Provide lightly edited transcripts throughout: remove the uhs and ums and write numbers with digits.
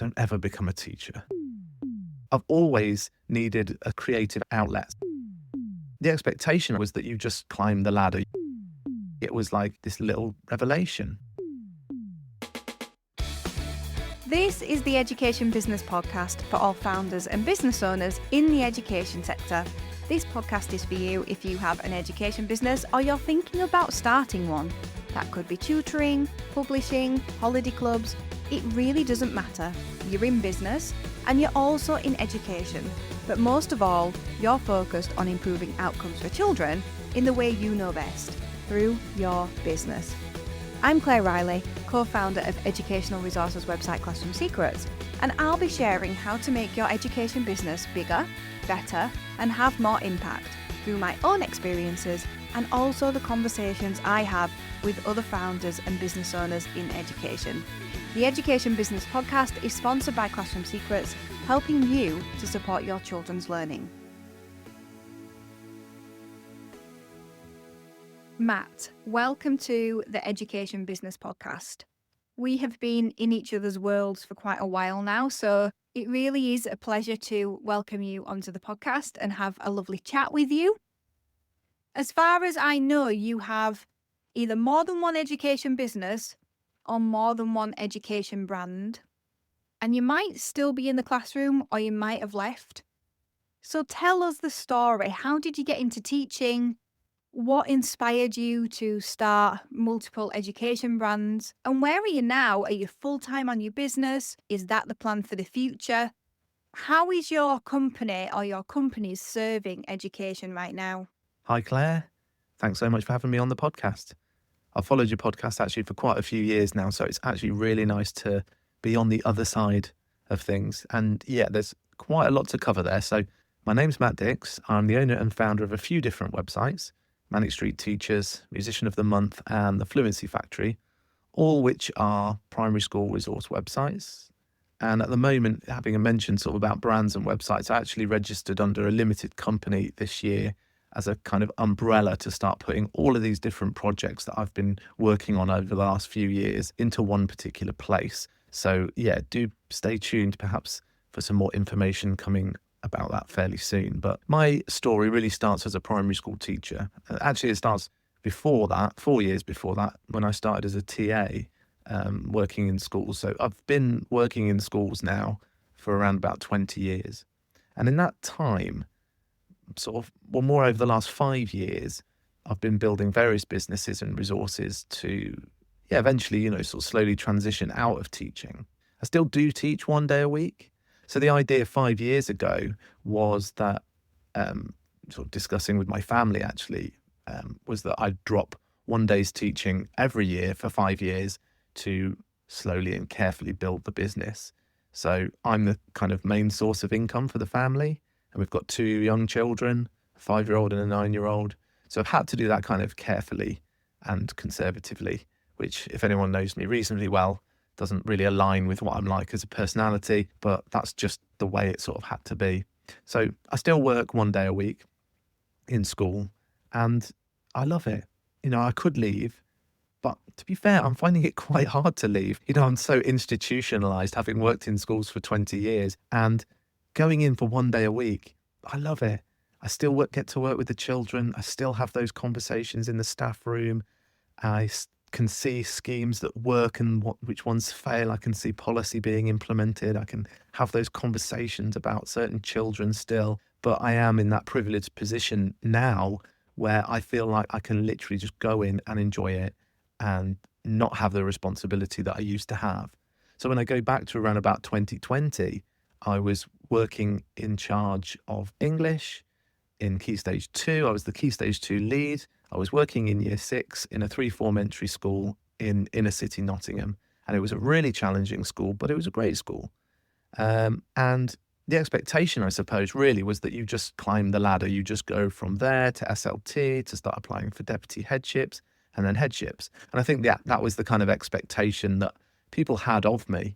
don't ever become a teacher. I've always needed a creative outlet. The expectation was that you just climb the ladder. It was like this little revelation. This is the Education Business Podcast for all founders and business owners in the education sector. This podcast is for you if you have an education business or you're thinking about starting one. That could be tutoring, publishing, holiday clubs. It really doesn't matter. You're in business and you're also in education. But most of all, you're focused on improving outcomes for children in the way you know best, through your business. I'm Claire Riley, co-founder of educational resources website Classroom Secrets, and I'll be sharing how to make your education business bigger, better, and have more impact through my own experiences and also the conversations I have with other founders and business owners in education. The Education Business Podcast is sponsored by Classroom Secrets, helping you to support your children's learning. Matt, welcome to the Education Business Podcast. We have been in each other's worlds for quite a while now, so it really is a pleasure to welcome you onto the podcast and have a lovely chat with you. As far as I know, you have either more than one education business or more than one education brand, and you might still be in the classroom or you might have left. So tell us the story. How did you get into teaching? What inspired you to start multiple education brands? And where are you now? Are you full-time on your business? Is that the plan for the future? How is your company or your companies serving education right now? Hi, Claire. Thanks so much for having me on the podcast. I've followed your podcast actually for quite a few years now, so it's actually really nice to be on the other side of things. And yeah, there's quite a lot to cover there. So my name's Matt Dix. I'm the owner and founder of a few different websites, Manic Street Teachers, Musician of the Month, and the Fluency Factory, all which are primary school resource websites. And at the moment, having mentioned sort of about brands and websites, I actually registered under a limited company this year as a kind of umbrella to start putting all of these different projects that I've been working on over the last few years into one particular place. So yeah, do stay tuned perhaps for some more information coming about that fairly soon. But my story really starts as a primary school teacher. Actually, it starts before that, 4 years before that, when I started as a TA working in schools. So I've been working in schools now for around about 20 years. And in that time, more over the last 5 years, I've been building various businesses and resources to, eventually, sort of slowly transition out of teaching. I still do teach 1 day a week. So the idea 5 years ago was that, sort of discussing with my family actually, was that I'd drop 1 day's teaching every year for 5 years to slowly and carefully build the business. So I'm the kind of main source of income for the family. And we've got 2 young children, a 5-year-old and a 9-year-old. So I've had to do that kind of carefully and conservatively, which, if anyone knows me reasonably well, doesn't really align with what I'm like as a personality, but that's just the way it sort of had to be. So I still work 1 day a week in school and I love it. I could leave, but to be fair, I'm finding it quite hard to leave. I'm so institutionalized, having worked in schools for 20 years and going in for 1 day a week. I love it. I still get to work with the children. I still have those conversations in the staff room. I can see schemes that work and which ones fail. I can see policy being implemented. I can have those conversations about certain children still. But I am in that privileged position now where I feel like I can literally just go in and enjoy it and not have the responsibility that I used to have. So when I go back to around about 2020, I was working in charge of English in Key Stage 2. I was the Key Stage 2 lead. I was working in Year 6 in a 3-form entry school in inner city Nottingham. And it was a really challenging school, but it was a great school. And the expectation, I suppose, really was that you just climb the ladder. You just go from there to SLT to start applying for deputy headships and then headships. And I think that was the kind of expectation that people had of me.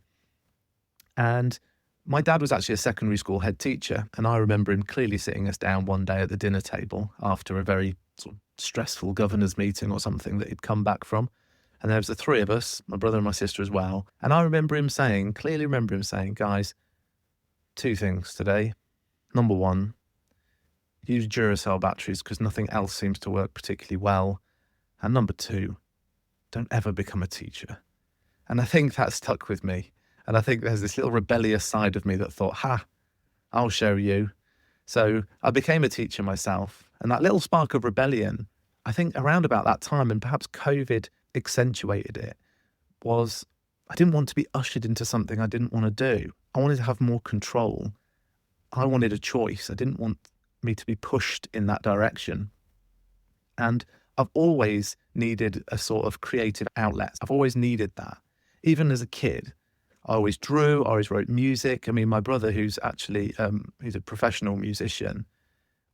And my dad was actually a secondary school head teacher, and I remember him clearly sitting us down one day at the dinner table after a very sort of stressful governor's meeting or something that he'd come back from. And there was the three of us, my brother and my sister as well. And I clearly remember him saying, guys, two things today. Number one, use Duracell batteries because nothing else seems to work particularly well. And number two, don't ever become a teacher. And I think that stuck with me. And I think there's this little rebellious side of me that thought, I'll show you. So I became a teacher myself. And that little spark of rebellion, I think around about that time, and perhaps COVID accentuated it, was I didn't want to be ushered into something I didn't want to do. I wanted to have more control. I wanted a choice. I didn't want me to be pushed in that direction. And I've always needed a sort of creative outlet. I've always needed that. Even as a kid, I always drew, I always wrote music. I mean, my brother, who's actually, he's a professional musician,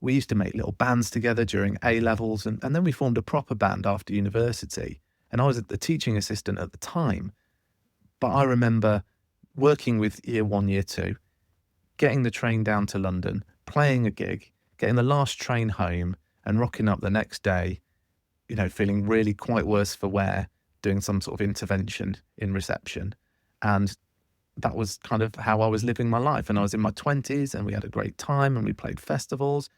we used to make little bands together during A-levels, and then we formed a proper band after university. And I was the teaching assistant at the time. But I remember working with year one, year two, getting the train down to London, playing a gig, getting the last train home and rocking up the next day, feeling really quite worse for wear, doing some sort of intervention in reception. And that was kind of how I was living my life. And I was in my 20s and we had a great time and we played festivals,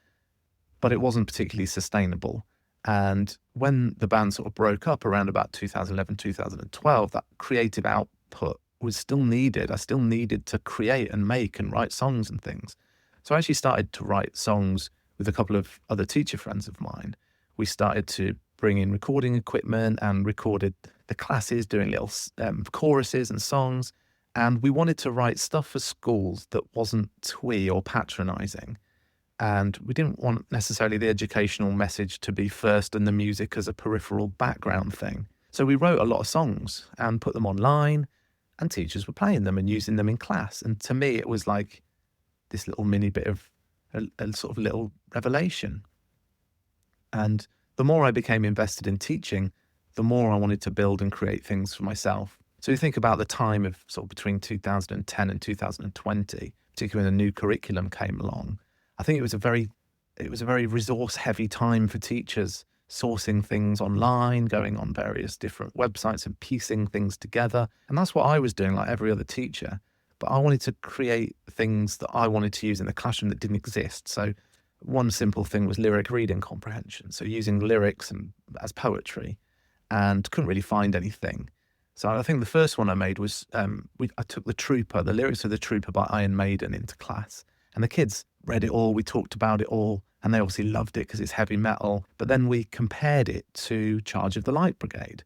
but it wasn't particularly sustainable. And when the band sort of broke up around about 2011, 2012, that creative output was still needed. I still needed to create and make and write songs and things. So I actually started to write songs with a couple of other teacher friends of mine. We started to bring in recording equipment and recorded the classes, doing little choruses and songs. And we wanted to write stuff for schools that wasn't twee or patronizing. And we didn't want necessarily the educational message to be first and the music as a peripheral background thing. So we wrote a lot of songs and put them online, and teachers were playing them and using them in class. And to me, it was like this little mini bit of a sort of little revelation. And the more I became invested in teaching, the more I wanted to build and create things for myself. So you think about the time of sort of between 2010 and 2020, particularly when the new curriculum came along. I think it was a very resource-heavy time for teachers, sourcing things online, going on various different websites and piecing things together. And that's what I was doing, like every other teacher. But I wanted to create things that I wanted to use in the classroom that didn't exist. So one simple thing was lyric reading comprehension. So using lyrics as poetry, and couldn't really find anything. So I think the first one I made was, I took the lyrics of The Trooper by Iron Maiden into class. And the kids read it all, we talked about it all, and they obviously loved it because it's heavy metal. But then we compared it to Charge of the Light Brigade,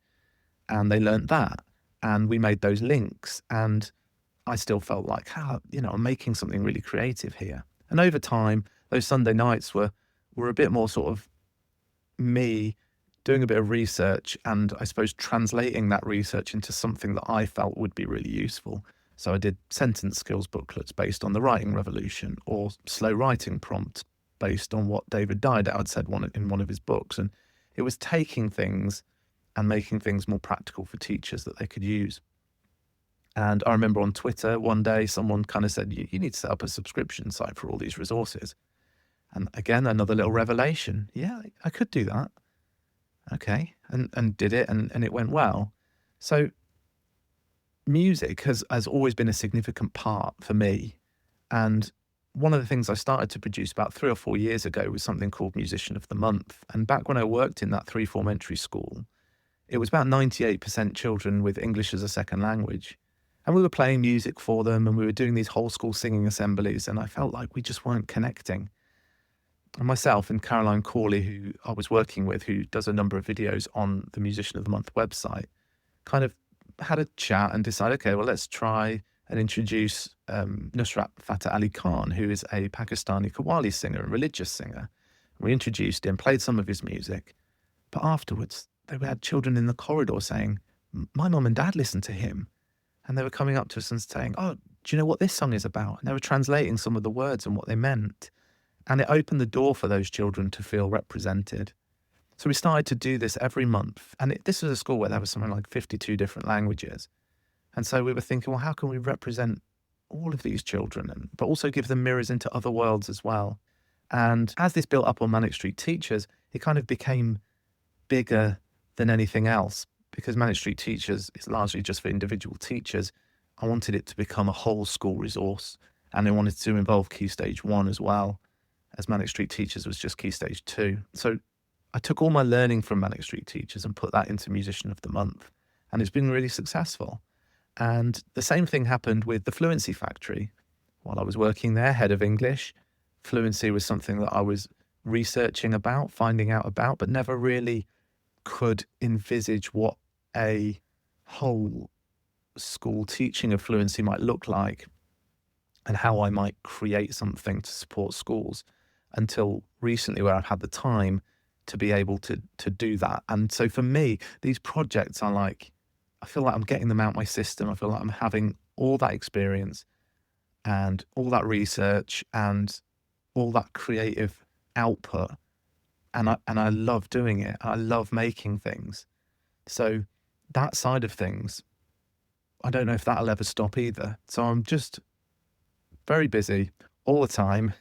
and they learnt that. And we made those links, and I still felt like, I'm making something really creative here. And over time, those Sunday nights were a bit more sort of me doing a bit of research and I suppose translating that research into something that I felt would be really useful. So I did sentence skills booklets based on the writing revolution, or slow writing prompts based on what David Dido had said in one of his books. And it was taking things and making things more practical for teachers that they could use. And I remember on Twitter one day, someone kind of said, you need to set up a subscription site for all these resources. And again, another little revelation. Yeah, I could do that. Okay. And did it, and it went well. So music has always been a significant part for me. And one of the things I started to produce about 3 or 4 years ago was something called Musician of the Month. And back when I worked in that 3-form entry school, it was about 98% children with English as a second language. And we were playing music for them, and we were doing these whole school singing assemblies, and I felt like we just weren't connecting. And myself and Caroline Corley, who I was working with, who does a number of videos on the Musician of the Month website, kind of had a chat and decided, okay, well, let's try and introduce Nusrat Fateh Ali Khan, who is a Pakistani Qawwali singer and religious singer. We introduced him, played some of his music, but afterwards they had children in the corridor saying, my mum and dad listened to him. And they were coming up to us and saying, oh, do you know what this song is about? And they were translating some of the words and what they meant. And it opened the door for those children to feel represented. So we started to do this every month. And this was a school where there was something like 52 different languages. And so we were thinking, well, how can we represent all of these children, but also give them mirrors into other worlds as well? And as this built up on Manic Street Teachers, it kind of became bigger than anything else. because Manic Street Teachers is largely just for individual teachers, I wanted it to become a whole school resource, and I wanted to involve Key Stage 1 as well, as Manic Street Teachers was just Key Stage 2. So I took all my learning from Manic Street Teachers and put that into Musician of the Month, and it's been really successful. And the same thing happened with the Fluency Factory. While I was working there, head of English, fluency was something that I was researching about, finding out about, but never really could envisage what a whole school teaching of fluency might look like and how I might create something to support schools until recently, where I've had the time to be able to do that. And so for me, these projects are like, I feel like I'm getting them out my system. I feel like I'm having all that experience and all that research and all that creative output. And I love doing it. I love making things. So that side of things, I don't know if that'll ever stop either. So I'm just very busy all the time,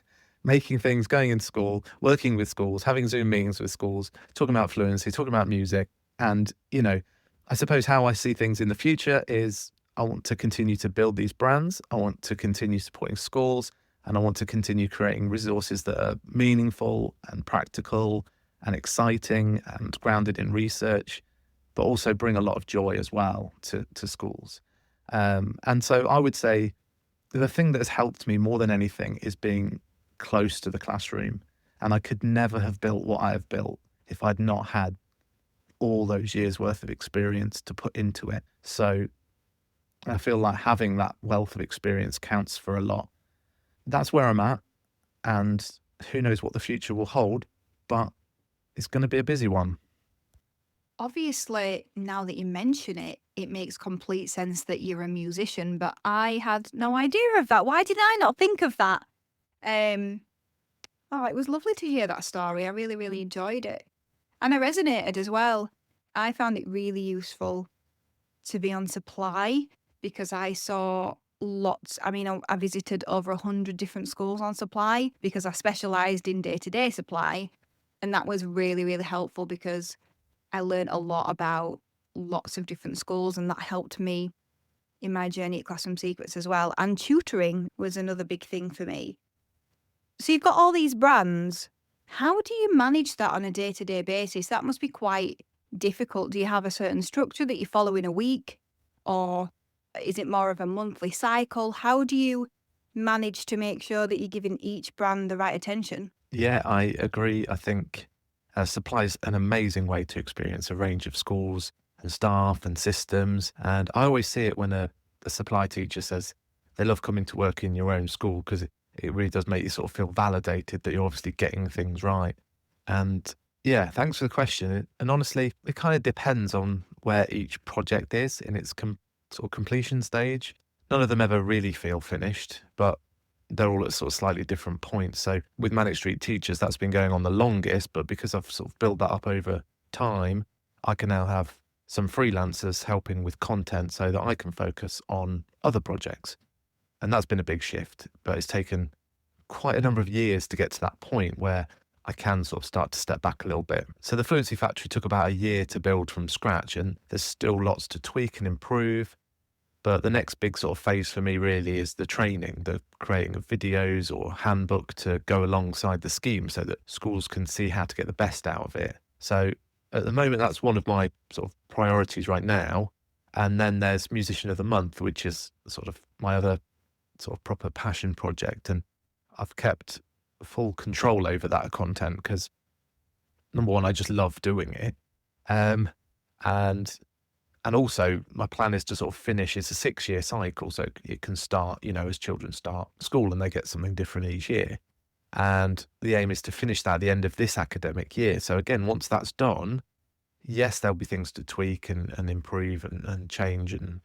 making things, going into school, working with schools, having Zoom meetings with schools, talking about fluency, talking about music. And, you know, I suppose how I see things in the future is I want to continue to build these brands. I want to continue supporting schools, and I want to continue creating resources that are meaningful and practical and exciting and grounded in research, but also bring a lot of joy as well to schools. And so I would say the thing that has helped me more than anything is being close to the classroom. And I could never have built what I have built if I'd not had all those years worth of experience to put into it. So I feel like having that wealth of experience counts for a lot. That's where I'm at, and who knows what the future will hold, but it's going to be a busy one. Obviously, now that you mention it, it makes complete sense that you're a musician, but I had no idea of that. Why did I not think of that? Oh, it was lovely to hear that story. I really, really enjoyed it. And I resonated as well. I found it really useful to be on supply because I saw lots. I mean, I visited over 100 different schools on supply because I specialised in day-to-day supply. And that was really, really helpful because I learned a lot about lots of different schools, and that helped me in my journey at Classroom Secrets as well. And tutoring was another big thing for me. So you've got all these brands. How do you manage that on a day-to-day basis? That must be quite difficult. Do you have a certain structure that you follow in a week? Or is it more of a monthly cycle? How do you manage to make sure that you're giving each brand the right attention? Yeah, I agree. I think supply is an amazing way to experience a range of schools and staff and systems. And I always see it when a supply teacher says they love coming to work in your own school because it really does make you sort of feel validated that you're obviously getting things right. And yeah, thanks for the question. And honestly, it kind of depends on where each project is in its sort of completion stage. None of them ever really feel finished, but they're all at sort of slightly different points. So with Manic Street Teachers, that's been going on the longest, but because I've sort of built that up over time, I can now have some freelancers helping with content so that I can focus on other projects. And that's been a big shift, but it's taken quite a number of years to get to that point where I can sort of start to step back a little bit. So the Fluency Factory took about a year to build from scratch, and there's still lots to tweak and improve. But the next big sort of phase for me really is the training, the creating of videos or handbook to go alongside the scheme so that schools can see how to get the best out of it. So at the moment, that's one of my sort of priorities right now. And then there's Musician of the Month, which is sort of my other sort of proper passion project. And I've kept full control over that content because, number one, I just love doing it. And also my plan is to sort of finish, it's a 6-year cycle. So it can start, you know, as children start school and they get something different each year. And the aim is to finish that at the end of this academic year. So again, once that's done, yes, there'll be things to tweak and improve and change and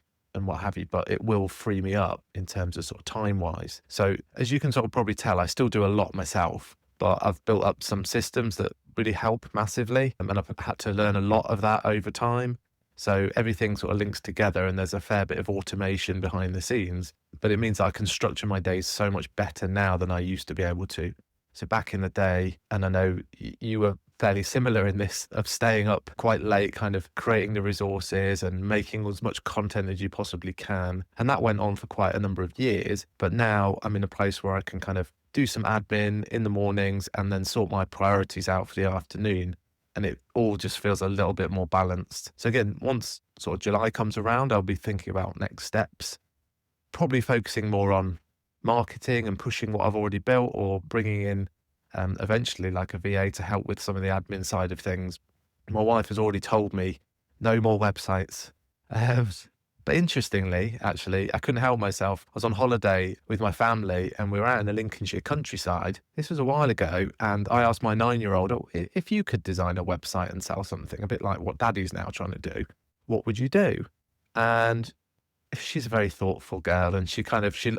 what have you, but it will free me up in terms of sort of time-wise. So as you can sort of probably tell, I still do a lot myself, but I've built up some systems that really help massively. And I've had to learn a lot of that over time. So everything sort of links together and there's a fair bit of automation behind the scenes, but it means that I can structure my days so much better now than I used to be able to. So back in the day, and I know you were fairly similar in this of staying up quite late, kind of creating the resources and making as much content as you possibly can. And that went on for quite a number of years. But now I'm in a place where I can kind of do some admin in the mornings and then sort my priorities out for the afternoon. And it all just feels a little bit more balanced. So again, once sort of July comes around, I'll be thinking about next steps, probably focusing more on marketing and pushing what I've already built, or bringing in eventually like a VA to help with some of the admin side of things. My wife has already told me no more websites. But interestingly, actually, I couldn't help myself. I was on holiday with my family and we were out in the Lincolnshire countryside. This was a while ago. And I asked my 9-year-old, oh, if you could design a website and sell something, a bit like what Daddy's now trying to do, what would you do? And she's a very thoughtful girl, and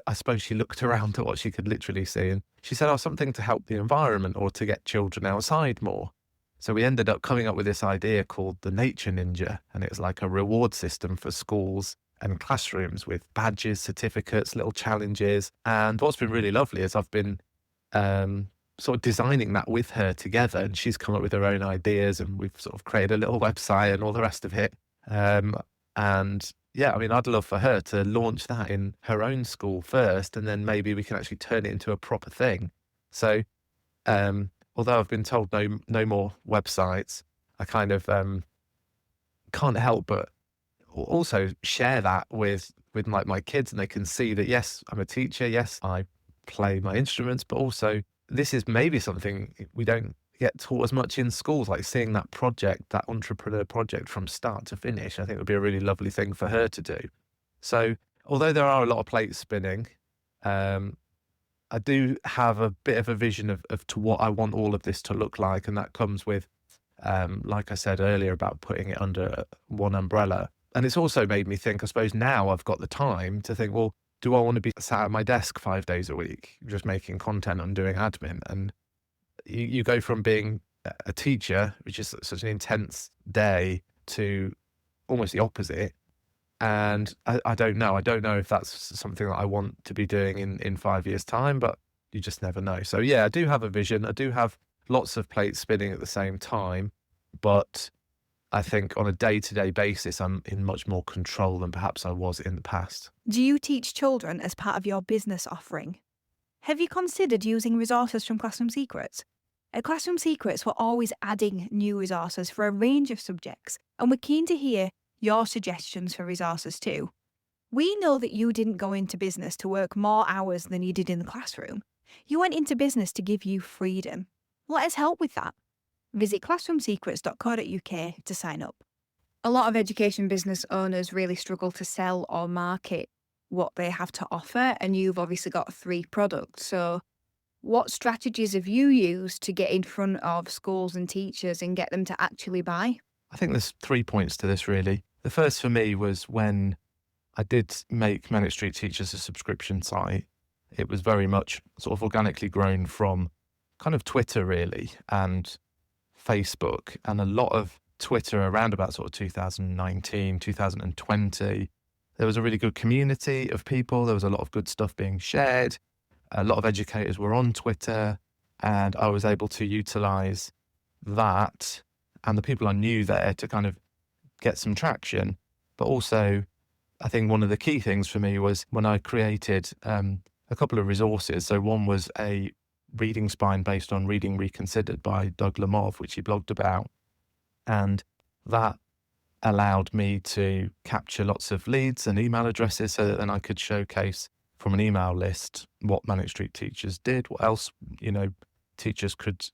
I suppose she looked around at what she could literally see, and she said, oh, something to help the environment or to get children outside more. So we ended up coming up with this idea called the Nature Ninja, and it's like a reward system for schools and classrooms with badges, certificates, little challenges. And what's been really lovely is I've been sort of designing that with her together, and she's come up with her own ideas, and we've sort of created a little website and all the rest of it. And yeah, I mean, I'd love for her to launch that in her own school first, and then maybe we can actually turn it into a proper thing. So, although I've been told no more websites, I kind of can't help but also share that with my kids, and they can see that, yes, I'm a teacher, yes, I play my instruments, but also this is maybe something we don't get taught as much in schools, like seeing that project, that entrepreneur project from start to finish. I think would be a really lovely thing for her to do. So although there are a lot of plates spinning, I do have a bit of a vision of to what I want all of this to look like. And that comes with, like I said earlier, about putting it under one umbrella. And it's also made me think, I suppose now I've got the time to think, well, do I want to be sat at my desk 5 days a week, just making content and doing admin? And you go from being a teacher, which is such an intense day, to almost the opposite. And I don't know. I don't know if that's something that I want to be doing in 5 years' time, but you just never know. So yeah, I do have a vision. I do have lots of plates spinning at the same time, but I think on a day-to-day basis, I'm in much more control than perhaps I was in the past. Do you teach children as part of your business offering? Have you considered using resources from Classroom Secrets? At Classroom Secrets, we're always adding new resources for a range of subjects, and we're keen to hear your suggestions for resources too. We know that you didn't go into business to work more hours than you did in the classroom. You went into business to give you freedom. Let us help with that. Visit classroomsecrets.co.uk to sign up. A lot of education business owners really struggle to sell or market what they have to offer, and you've obviously got 3 products. So what strategies have you used to get in front of schools and teachers and get them to actually buy? I think there's 3 points to this, really. The first for me was when I did make Manic Street Teachers a subscription site. It was very much sort of organically grown from kind of Twitter, really, and Facebook, and a lot of Twitter around about sort of 2019, 2020. There was a really good community of people. There was a lot of good stuff being shared. A lot of educators were on Twitter, and I was able to utilize that and the people I knew there to kind of get some traction. But also, I think one of the key things for me was when I created a couple of resources. So one was a reading spine based on Reading Reconsidered by Doug Lemov, which he blogged about. And that allowed me to capture lots of leads and email addresses so that then I could showcase from an email list what Manic Street Teachers did, what else, teachers could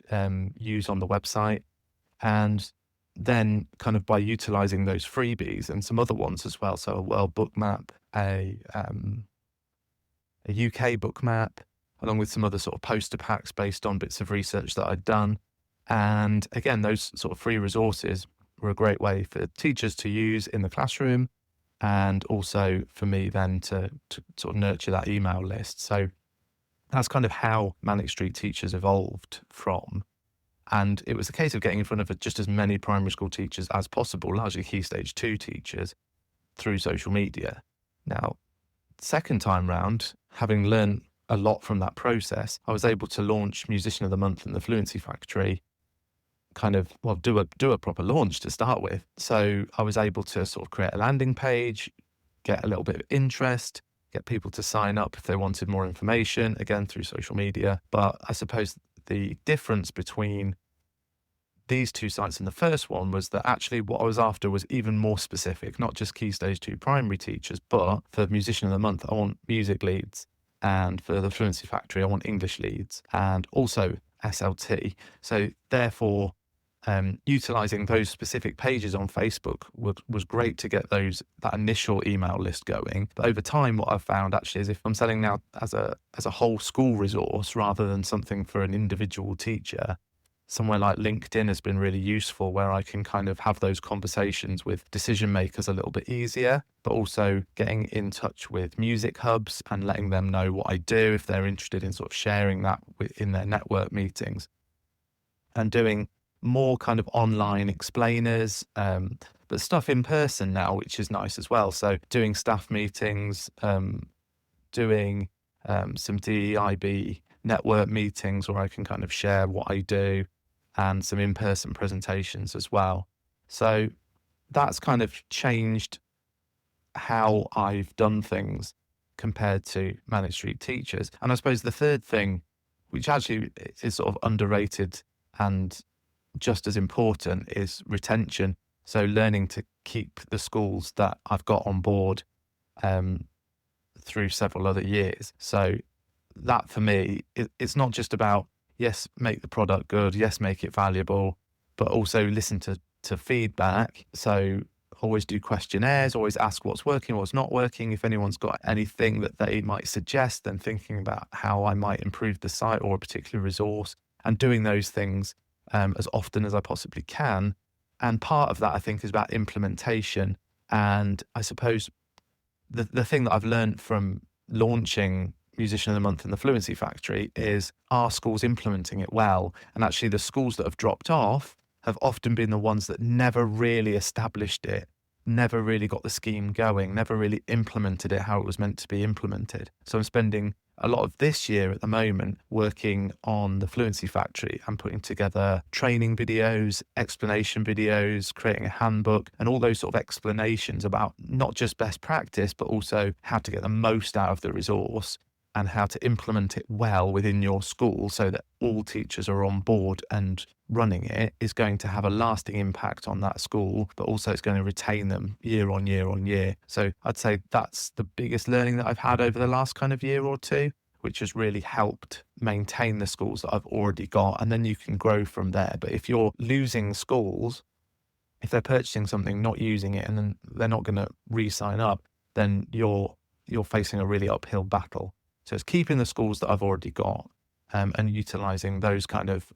use on the website. And then kind of by utilizing those freebies and some other ones as well, so a world book map, a UK book map, along with some other sort of poster packs based on bits of research that I'd done. And again, those sort of free resources were a great way for teachers to use in the classroom, and also for me then to sort of nurture that email list. So that's kind of how Manic Street Teachers evolved from. And it was a case of getting in front of just as many primary school teachers as possible, largely Key Stage 2 teachers, through social media. Now, second time round, having learned a lot from that process, I was able to launch Musician of the Month in the Fluency Factory do a proper launch to start with. So I was able to sort of create a landing page, get a little bit of interest, get people to sign up if they wanted more information, again through social media. But I suppose the difference between these two sites and the first one was that actually what I was after was even more specific, not just Key Stage 2 primary teachers, but for Musician of the Month, I want music leads. And for the Fluency Factory, I want English leads and also SLT. So therefore, utilizing those specific pages on Facebook was great to get that initial email list going. But over time, what I've found actually is if I'm selling now as a whole school resource rather than something for an individual teacher, somewhere like LinkedIn has been really useful, where I can kind of have those conversations with decision makers a little bit easier, but also getting in touch with music hubs and letting them know what I do if they're interested in sort of sharing that in their network meetings, and doing more kind of online explainers, but stuff in person now, which is nice as well. So doing staff meetings, doing some DEIB network meetings where I can kind of share what I do, and some in-person presentations as well. So that's kind of changed how I've done things compared to Manic Street Teachers. And I suppose the third thing, which actually is sort of underrated and just as important, is retention. So learning to keep the schools that I've got on board through several other years. So that for me, it's not just about, yes, make the product good, yes, make it valuable, but also listen to feedback. So always do questionnaires, always ask what's working, what's not working. If anyone's got anything that they might suggest, then thinking about how I might improve the site or a particular resource, and doing those things as often as I possibly can. And part of that, I think, is about implementation. And I suppose the thing that I've learned from launching Musician of the Month and the Fluency Factory is, are schools implementing it well? And actually the schools that have dropped off have often been the ones that never really established it, never really got the scheme going, never really implemented it how it was meant to be implemented. So I'm spending a lot of this year at the moment working on the Fluency Factory and putting together training videos, explanation videos, creating a handbook, and all those sort of explanations about not just best practice, but also how to get the most out of the resource and how to implement it well within your school so that all teachers are on board and running it is going to have a lasting impact on that school, but also it's going to retain them year on year on year. So I'd say that's the biggest learning that I've had over the last kind of year or two, which has really helped maintain the schools that I've already got. And then you can grow from there. But if you're losing schools, if they're purchasing something, not using it, and then they're not going to re-sign up, then you're facing a really uphill battle. So it's keeping the schools that I've already got and utilising those kind of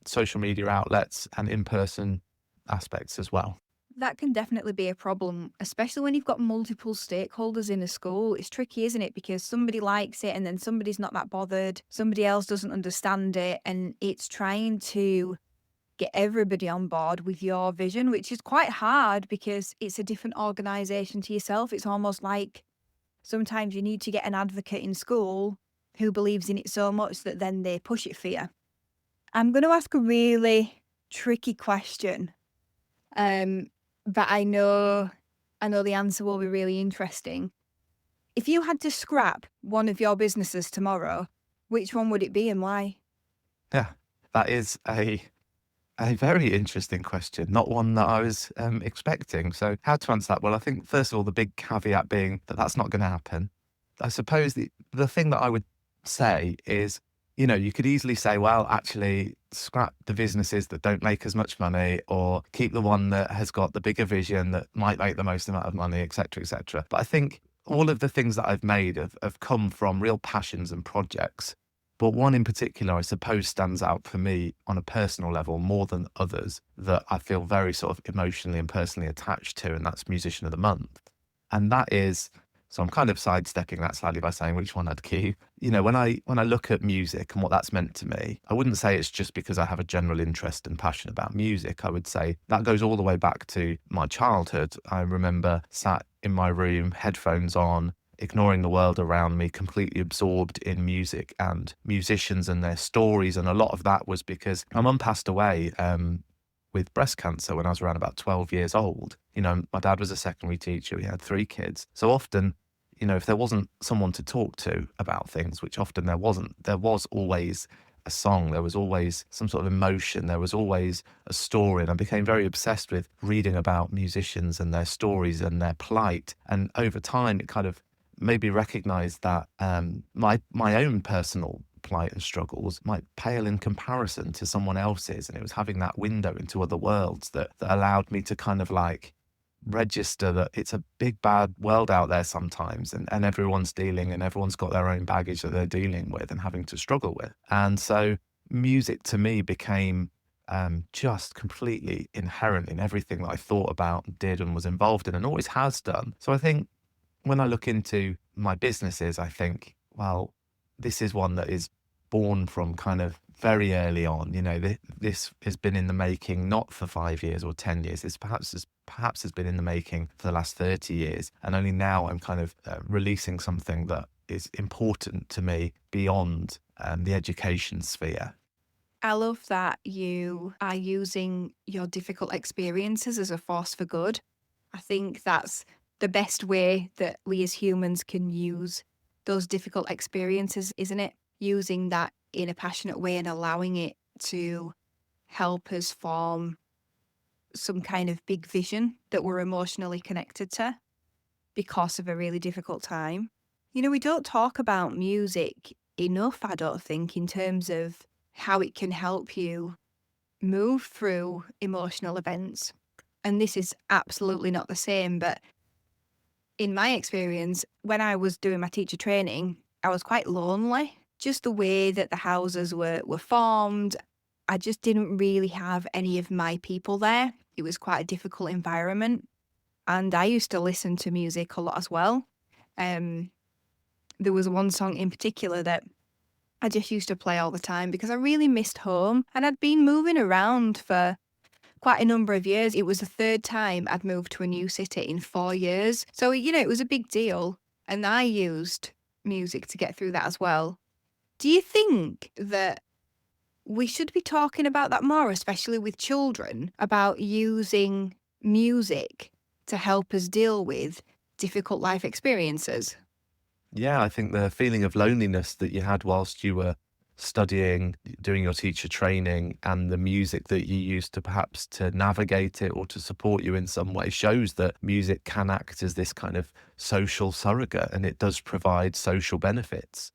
social media outlets and in-person aspects as well. That can definitely be a problem, especially when you've got multiple stakeholders in a school. It's tricky, isn't it? Because somebody likes it and then somebody's not that bothered. Somebody else doesn't understand it. And it's trying to get everybody on board with your vision, which is quite hard because it's a different organisation to yourself. It's almost like sometimes you need to get an advocate in school who believes in it so much that then they push it for you. I'm going to ask a really tricky question, but I know the answer will be really interesting. If you had to scrap one of your businesses tomorrow, which one would it be and why? Yeah, that is a very interesting question, not one that I was expecting. So how to answer that? Well, I think first of all, the big caveat being that that's not going to happen. I suppose the thing that I would say is, you could easily say, well, actually scrap the businesses that don't make as much money, or keep the one that has got the bigger vision that might make the most amount of money, et cetera, et cetera. But I think all of the things that I've made have come from real passions and projects. But one in particular, I suppose, stands out for me on a personal level more than others that I feel very sort of emotionally and personally attached to, and that's Musician of the Month. And that is, so I'm kind of sidestepping that slightly by saying which one I'd keep. When I look at music and what that's meant to me, I wouldn't say it's just because I have a general interest and passion about music. I would say that goes all the way back to my childhood. I remember sat in my room, headphones on, ignoring the world around me, completely absorbed in music and musicians and their stories. And a lot of that was because my mum passed away with breast cancer when I was around about 12 years old. My dad was a secondary teacher. We had 3 kids. So often, if there wasn't someone to talk to about things, which often there wasn't, there was always a song, there was always some sort of emotion, there was always a story. And I became very obsessed with reading about musicians and their stories and their plight. And over time, it kind of made me recognize that my own personal plight and struggles might pale in comparison to someone else's. And it was having that window into other worlds that allowed me to kind of like register that it's a big bad world out there sometimes, and everyone's dealing, and everyone's got their own baggage that they're dealing with and having to struggle with. And so music to me became just completely inherent in everything that I thought about, did, and was involved in, and always has done. So I think when I look into my businesses, I think, well, this is one that is born from kind of very early on. This has been in the making, not for 5 years or 10 years. This perhaps has been in the making for the last 30 years. And only now I'm kind of releasing something that is important to me beyond the education sphere. I love that you are using your difficult experiences as a force for good. I think that's the best way that we as humans can use those difficult experiences, isn't it? Using that in a passionate way and allowing it to help us form some kind of big vision that we're emotionally connected to because of a really difficult time. We don't talk about music enough, I don't think, in terms of how it can help you move through emotional events. And this is absolutely not the same, but in my experience, when I was doing my teacher training, I was quite lonely. Just the way that the houses were formed, I just didn't really have any of my people there. It was quite a difficult environment. And I used to listen to music a lot as well. There was one song in particular that I just used to play all the time because I really missed home. And I'd been moving around for quite a number of years. It was the 3rd time I'd moved to a new city in 4 years. So, it was a big deal. And I used music to get through that as well. Do you think that we should be talking about that more, especially with children, about using music to help us deal with difficult life experiences? Yeah, I think the feeling of loneliness that you had whilst you were studying, doing your teacher training, and the music that you used to perhaps to navigate it or to support you in some way shows that music can act as this kind of social surrogate, and it does provide social benefits.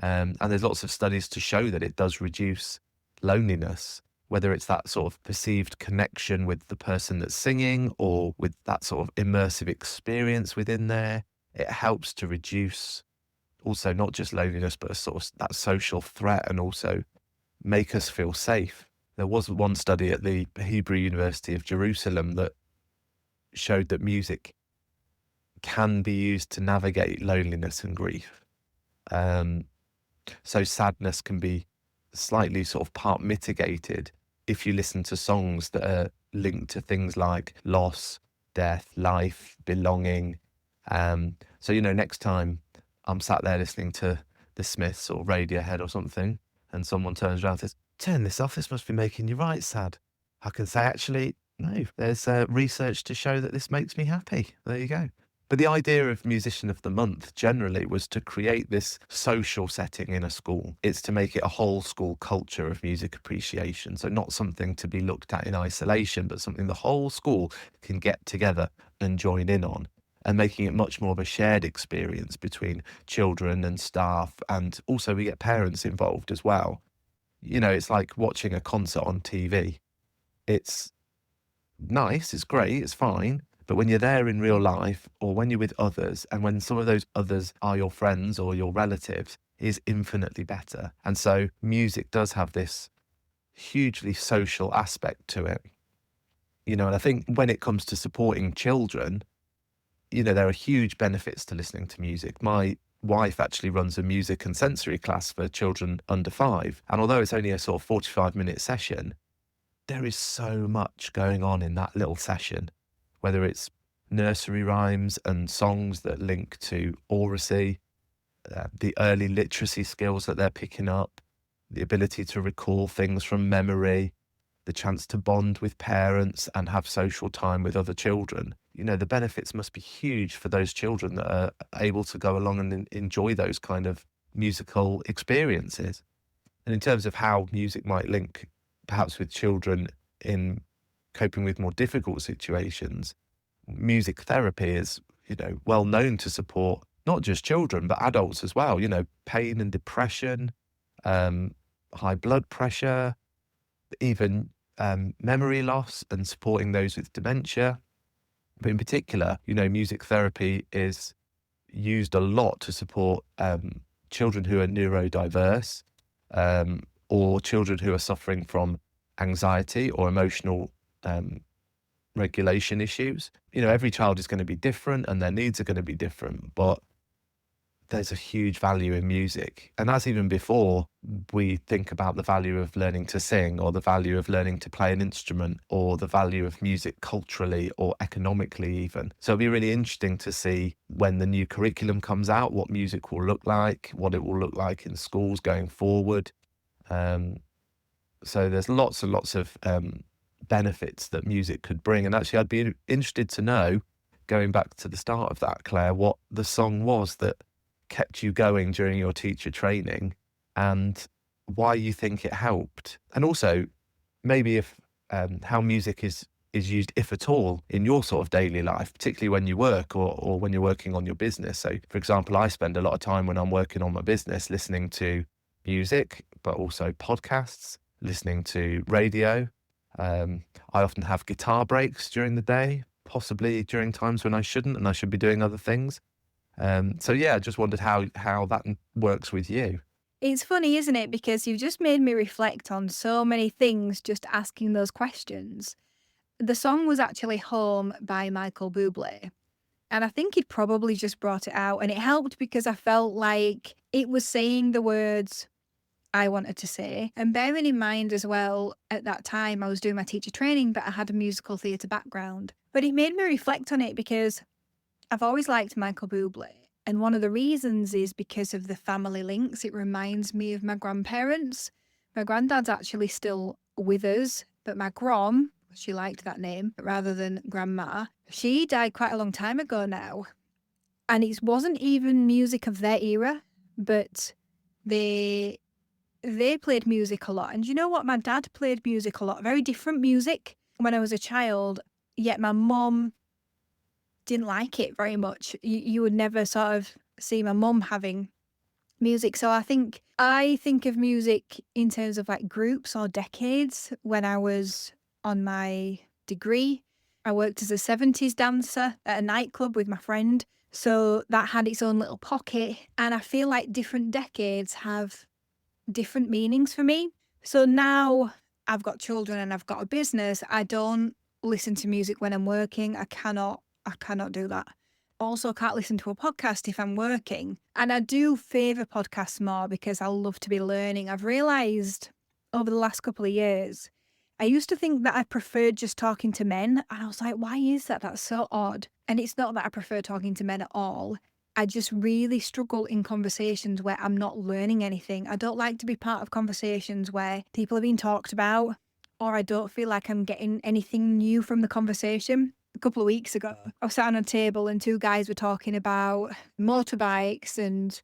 And there's lots of studies to show that it does reduce loneliness, whether it's that sort of perceived connection with the person that's singing or with that sort of immersive experience within there. It helps to reduce also not just loneliness, but a sort of that social threat, and also make us feel safe. There was one study at the Hebrew University of Jerusalem that showed that music can be used to navigate loneliness and grief. So sadness can be slightly sort of part mitigated if you listen to songs that are linked to things like loss, death, life, belonging. So, next time I'm sat there listening to the Smiths or Radiohead or something, and someone turns around and says, "Turn this off, this must be making you right sad," I can say, actually, no, there's research to show that this makes me happy. There you go. But the idea of Musician of the Month generally was to create this social setting in a school. It's to make it a whole school culture of music appreciation. So not something to be looked at in isolation, but something the whole school can get together and join in on, and making it much more of a shared experience between children and staff. And also we get parents involved as well. It's like watching a concert on TV. It's nice, it's great, it's fine. But when you're there in real life, or when you're with others, and when some of those others are your friends or your relatives, is infinitely better. And so music does have this hugely social aspect to it. And I think when it comes to supporting children, there are huge benefits to listening to music. My wife actually runs a music and sensory class for children under 5. And although it's only a sort of 45-minute session, there is so much going on in that little session, whether it's nursery rhymes and songs that link to oracy, the early literacy skills that they're picking up, the ability to recall things from memory, the chance to bond with parents and have social time with other children, the benefits must be huge for those children that are able to go along and enjoy those kind of musical experiences. And in terms of how music might link perhaps with children in coping with more difficult situations, music therapy is, well known to support not just children, but adults as well, pain and depression, high blood pressure, even memory loss, and supporting those with dementia. But in particular, music therapy is used a lot to support children who are neurodiverse, or children who are suffering from anxiety or emotional regulation issues. Every child is going to be different and their needs are going to be different, but there's a huge value in music. And that's even before we think about the value of learning to sing, or the value of learning to play an instrument, or the value of music culturally or economically even. So it'll be really interesting to see when the new curriculum comes out, what music will look like, what it will look like in schools going forward. So there's lots and lots of benefits that music could bring. And actually, I'd be interested to know, going back to the start of that, Claire, what the song was that kept you going during your teacher training and why you think it helped. And also maybe if how music is used, if at all, in your sort of daily life, particularly when you work or when you're working on your business. So for example, I spend a lot of time when I'm working on my business listening to music, but also podcasts, listening to radio. I often have guitar breaks during the day, possibly during times when I shouldn't and I should be doing other things. So yeah, I just wondered how that works with you. It's funny, isn't it? Because you've just made me reflect on so many things just asking those questions. The song was actually Home by Michael Bublé. And I think he'd probably just brought it out. And it helped because I felt like it was saying the words I wanted to say. And bearing in mind as well, at that time I was doing my teacher training, but I had a musical theatre background. But it made me reflect on it because I've always liked Michael Bublé. And one of the reasons is because of the family links. It reminds me of my grandparents. My granddad's actually still with us, but my grom, she liked that name rather than grandma, she died quite a long time ago now. And it wasn't even music of their era, but they played music a lot. And you know what? My dad played music a lot, very different music when I was a child, yet my mum didn't like it very much. You would never sort of see my mum having music. So I think of music in terms of like groups or decades. When I was on my degree, I worked as a 70s dancer at a nightclub with my friend. So that had its own little pocket. And I feel like different decades have different meanings for me. So now I've got children and I've got a business. I don't listen to music when I'm working. I cannot do that. Also, can't listen to a podcast if I'm working. And I do favour podcasts more because I love to be learning. I've realised over the last couple of years, I used to think that I preferred just talking to men. And I was like, why is that? That's so odd. And it's not that I prefer talking to men at all. I just really struggle in conversations where I'm not learning anything. I don't like to be part of conversations where people are being talked about, or I don't feel like I'm getting anything new from the conversation. A couple of weeks ago, I was sat on a table and two guys were talking about motorbikes and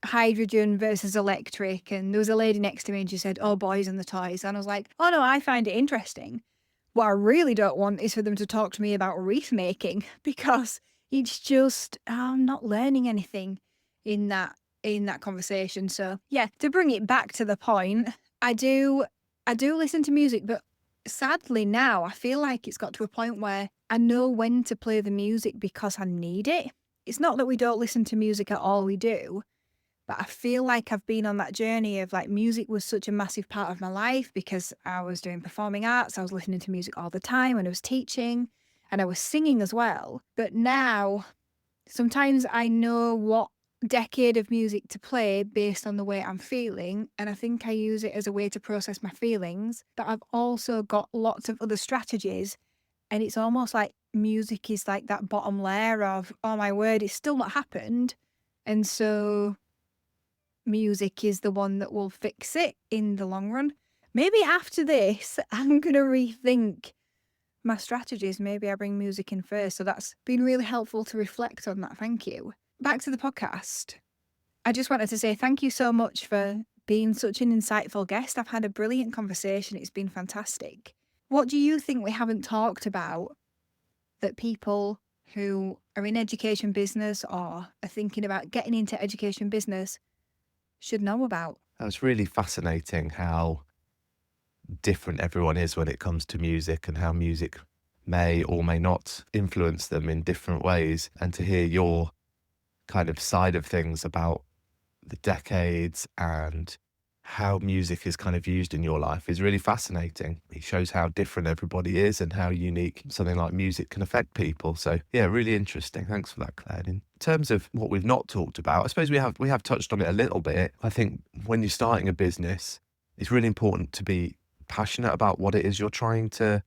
hydrogen versus electric. And there was a lady next to me and she said, oh, boys and the toys. And I was like, oh no, I find it interesting. What I really don't want is for them to talk to me about wreath making, because it's just, I'm not learning anything in that conversation. So yeah, to bring it back to the point, I do listen to music, but sadly now I feel like it's got to a point where I know when to play the music because I need it. It's not that we don't listen to music at all, we do. But I feel like I've been on that journey of like music was such a massive part of my life because I was doing performing arts. I was listening to music all the time when I was teaching and I was singing as well. But now sometimes I know what decade of music to play based on the way I'm feeling. And I think I use it as a way to process my feelings. But I've also got lots of other strategies. And it's almost like music is like that bottom layer of, oh my word, it's still not happened. And so music is the one that will fix it in the long run. Maybe after this, I'm going to rethink my strategies. Maybe I bring music in first. So that's been really helpful to reflect on that. Thank you. Back to the podcast. I just wanted to say thank you so much for being such an insightful guest. I've had a brilliant conversation. It's been fantastic. What do you think we haven't talked about that people who are in education business or are thinking about getting into education business should know about? It's really fascinating how different everyone is when it comes to music and how music may or may not influence them in different ways. And to hear your kind of side of things about the decades and how music is kind of used in your life is really fascinating. It shows how different everybody is and how unique something like music can affect people. So yeah, really interesting. Thanks for that, Claire. In terms of what we've not talked about, I suppose we have touched on it a little bit. I think when you're starting a business, it's really important to be passionate about what it is you're trying to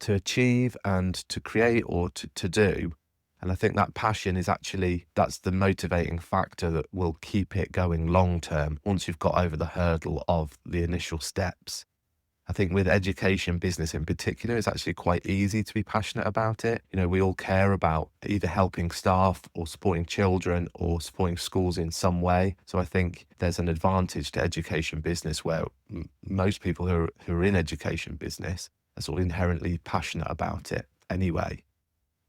achieve and to create or to do. And I think that passion is that's the motivating factor that will keep it going long term once you've got over the hurdle of the initial steps. I think with education business in particular, it's actually quite easy to be passionate about it. You know, we all care about either helping staff or supporting children or supporting schools in some way. So I think there's an advantage to education business where most people who are in education business are sort of inherently passionate about it anyway.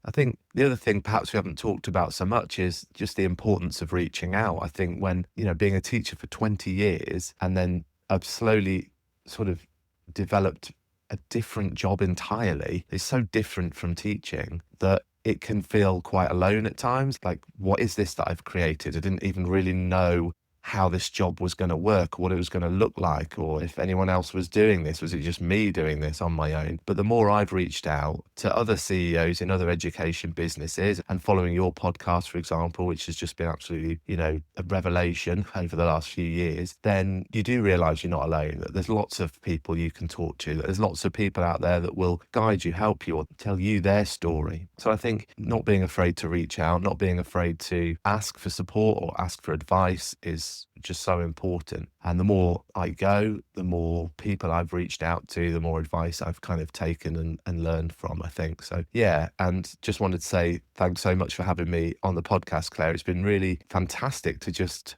I think the other thing perhaps we haven't talked about so much is just the importance of reaching out. I think when, being a teacher for 20 years and then I've slowly sort of developed a different job entirely, it's so different from teaching that it can feel quite alone at times. Like, what is this that I've created? I didn't even really know how this job was going to work, or what it was going to look like, or if anyone else was doing this. Was it just me doing this on my own? But the more I've reached out to other CEOs in other education businesses and following your podcast, for example, which has just been absolutely, a revelation over the last few years, then you do realize you're not alone, that there's lots of people you can talk to, that there's lots of people out there that will guide you, help you, or tell you their story. So I think not being afraid to reach out, not being afraid to ask for support or ask for advice is just so important. And the more I go, the more people I've reached out to, the more advice I've kind of taken and learned from, I think. So yeah, and just wanted to say thanks so much for having me on the podcast, Claire. It's been really fantastic to just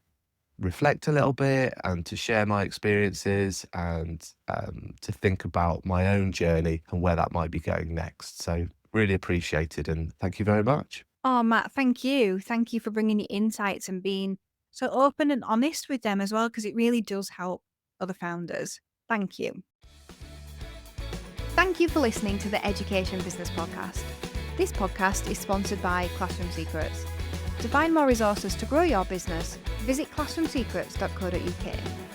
reflect a little bit and to share my experiences and to think about my own journey and where that might be going next. So really appreciated, and thank you very much. Oh, Matt, thank you. Thank you for bringing your insights and being so open and honest with them as well, because it really does help other founders. Thank you. Thank you for listening to the Education Business Podcast. This podcast is sponsored by Classroom Secrets. To find more resources to grow your business, visit classroomsecrets.co.uk.